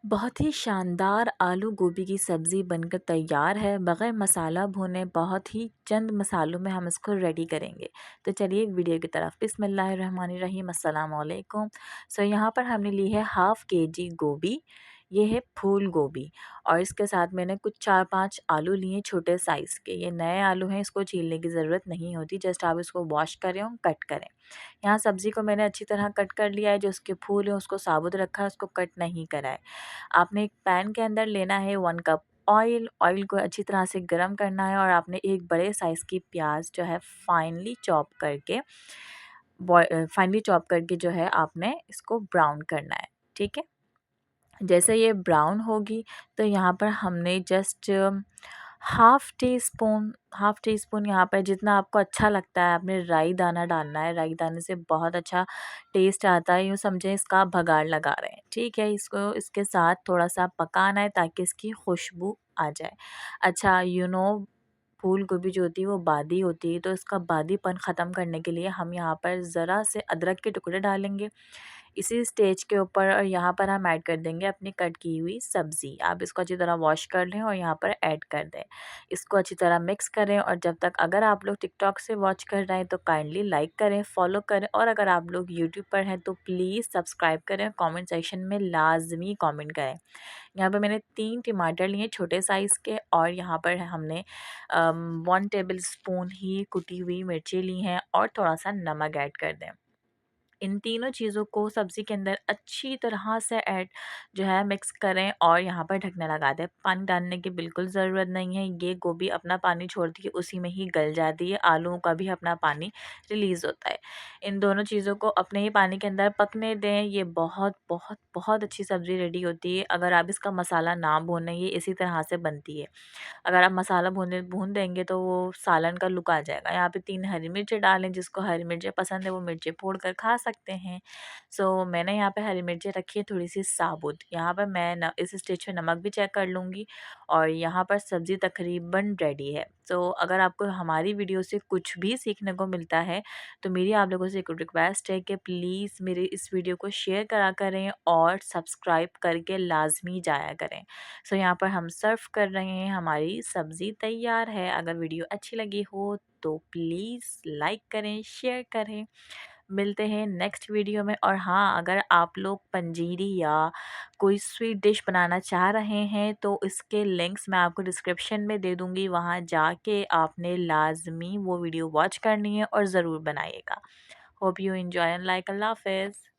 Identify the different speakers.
Speaker 1: बहुत ही शानदार आलू गोभी की सब्ज़ी बनकर तैयार है। बग़ैर मसाला भुने बहुत ही चंद मसालों में हम इसको रेडी करेंगे। तो चलिए वीडियो की तरफ बिस्मिल्लाहिर्रहमानिर्रहीम अस्सलाम वालेकुम। यहाँ पर हमने ली है हाफ़ केजी गोभी। ये है फूल गोभी और इसके साथ मैंने कुछ 4-5 आलू लिए छोटे साइज़ के। ये नए आलू हैं, इसको छीलने की ज़रूरत नहीं होती, जस्ट आप इसको वॉश करें और कट करें। यहाँ सब्ज़ी को मैंने अच्छी तरह कट कर लिया है, जो उसके फूल हैं उसको साबुत रखा है, उसको कट नहीं करा है। आपने एक पैन के अंदर लेना है 1 कप ऑयल। ऑयल को अच्छी तरह से गरम करना है और आपने एक बड़े साइज़ की प्याज जो है फाइनली चॉप करके जो है आपने इसको ब्राउन करना है, ठीक है। जैसे ये ब्राउन होगी तो यहाँ पर हमने जस्ट हाफ़ टी स्पून यहाँ पर जितना आपको अच्छा लगता है आपने राई दाना डालना है। राई दाने से बहुत अच्छा टेस्ट आता है, यूँ समझें इसका आप बघार लगा रहे हैं, ठीक है। इसको इसके साथ थोड़ा-सा पकाना है ताकि इसकी खुशबू आ जाए। अच्छा फूल गोभी जो होती है वो बादी होती है, तो इसका बादीपन ख़त्म करने के लिए हम यहाँ पर ज़रा से अदरक के टुकड़े डालेंगे इसी स्टेज के ऊपर और यहाँ पर हम ऐड कर देंगे अपनी कट की हुई सब्ज़ी। आप इसको अच्छी तरह वॉश कर लें और यहाँ पर ऐड कर दें। इसको अच्छी तरह मिक्स करें और जब तक अगर आप लोग टिकटॉक से वॉच कर रहे हैं तो काइंडली लाइक करें, फॉलो करें और अगर आप लोग यूट्यूब पर हैं तो प्लीज़ सब्सक्राइब करें, कमेंट सेक्शन में लाज़मी कमेंट करें। यहाँ पे मैंने 3 टमाटर लिए छोटे साइज़ के और यहाँ पर हमने 1 टेबल स्पून ही कुटी हुई मिर्ची ली हैं और थोड़ा-सा नमक ऐड कर दें। इन तीनों चीज़ों को सब्ज़ी के अंदर अच्छी तरह से ऐड जो है मिक्स करें और यहाँ पर ढकना लगा दें। पानी डालने की बिल्कुल ज़रूरत नहीं है, ये गोभी अपना पानी छोड़ती है, उसी में ही गल जाती है, आलूओं का भी अपना पानी रिलीज़ होता है। इन दोनों चीज़ों को अपने ही पानी के अंदर पकने दें, ये बहुत बहुत बहुत अच्छी सब्ज़ी रेडी होती है। अगर आप इसका मसाला ना भूनें, ये इसी तरह से बनती है। अगर आप मसाला भून देंगे तो वो सालन का लुक आ जाएगा। यहाँ पे 3 हरी मिर्ची डालें, जिसको हरी मिर्ची पसंद है वो मिर्ची फोड़ कर खा सकते हैं। मैंने यहाँ पे हरी मिर्ची रखी है थोड़ी-सी साबुत। यहाँ पर मैं न इस स्टेज पे नमक भी चेक कर लूँगी और यहाँ पर सब्ज़ी तकरीबन रेडी है। अगर आपको हमारी वीडियो से कुछ भी सीखने को मिलता है, तो मेरी आप लोगों से एक रिक्वेस्ट है कि प्लीज़ मेरे इस वीडियो को शेयर करा करें और सब्सक्राइब करके लाज़मी जाया करें। यहाँ पर हम सर्व कर रहे हैं, हमारी सब्ज़ी तैयार है। अगर वीडियो अच्छी लगी हो तो प्लीज़ लाइक करें, शेयर करें। मिलते हैं नेक्स्ट वीडियो में और हाँ, अगर आप लोग पंजीरी या कोई स्वीट डिश बनाना चाह रहे हैं तो इसके लिंक्स मैं आपको डिस्क्रिप्शन में दे दूँगी, वहाँ जाके आपने लाज़मी वो वीडियो वॉच करनी है और ज़रूर बनाइएगा। Hope you enjoy and like. अल्लाह हाफ़िज़।